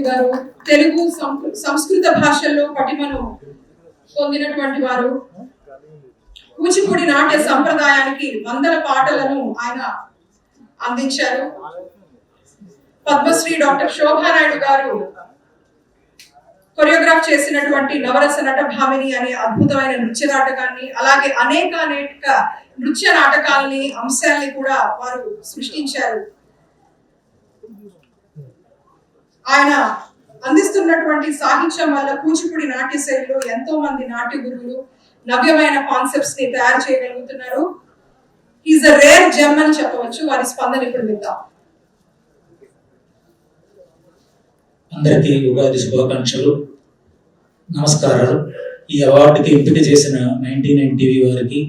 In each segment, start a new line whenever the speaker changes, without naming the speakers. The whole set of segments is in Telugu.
కృష్ణమూర్తి గారు తెలుగు సంస్కృత భాషల్లో పటిమను పొందినటువంటి వారు. కూచిపూడి నాట్య సంప్రదాయానికి వందల పాటలను ఆయన అందించారు. పద్మశ్రీ డాక్టర్ శోభానాయుడు గారు కొరియోగ్రాఫ్ చేసినటువంటి నవరస నట భామిని అనే అద్భుతమైన నృత్య నాటకాన్ని, అలాగే అనేక నృత్య నాటకాలని అంశాలని కూడా వారు సృష్టించారు. ఆయన అందిస్తున్నటువంటి సాహిత్యం వల్ల కూచిపూడి నాట్య శైలిలో ఎంతో మంది నాట్య గురువులు నవ్యమైన కాన్సెప్ట్స్ ని తయారు చేయగలుగుతున్నారు. ఈజ్ అ రేర్ జెమ్ అని చెప్పవచ్చు. వారి స్పందన ఇప్పుడు విందాం.
అందరికీ ఉగాది శుభాకాంక్షలు, నమస్కారాలు. ఈ అవార్డుకి ఎంపిక చేసిన 99 టీవీ వారికి,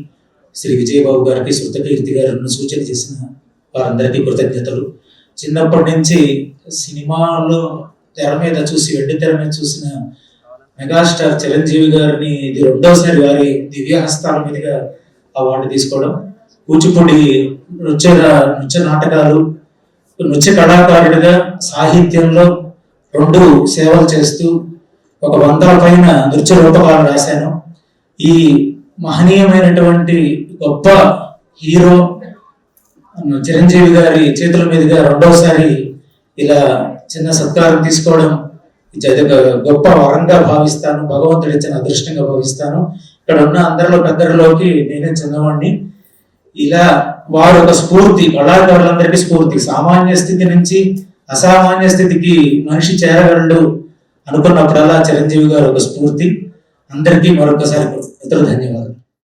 శ్రీ విజయబాబు గారికి, శృతకీర్తి గారు సూచన చేసిన వారందరికీ కృతజ్ఞతలు. చిన్నప్పటి నుంచి సినిమాలో తెర మీద చూసి, వెండి తెర మీద చూసిన మెగాస్టార్ చిరంజీవి గారిని ఇది రెండోసారి వారి దివ్య హస్తాల మీదుగా అవార్డు తీసుకోవడం. కూచిపూడి నృత్య నాటకాలు, నృత్య కళాకారుడిగా సాహిత్యంలో 2 సేవలు చేస్తూ ఒక 100 పైన నృత్య రూపకాలు రాశాను. ఈ మహనీయమైనటువంటి గొప్ప హీరో చిరంజీవి గారి చేతుల మీదుగా రెండోసారి ఇలా చిన్న సత్కారం తీసుకోవడం గొప్ప వరంగా భావిస్తాను, భగవంతుడు ఇచ్చిన అదృష్టంగా భావిస్తాను. ఇక్కడ ఉన్న అందరిలో పెద్దరిలోకి నేనే చిన్నవాడిని. ఇలా వారు ఒక స్ఫూర్తి, కళాకారులందరికీ స్ఫూర్తి. సామాన్య స్థితి నుంచి అసామాన్య స్థితికి మనిషి చేరగలడు అనుకున్నప్పుడల్లా చిరంజీవి గారు ఒక స్ఫూర్తి. అందరికీ మరొకసారి ధన్యవాదాలు.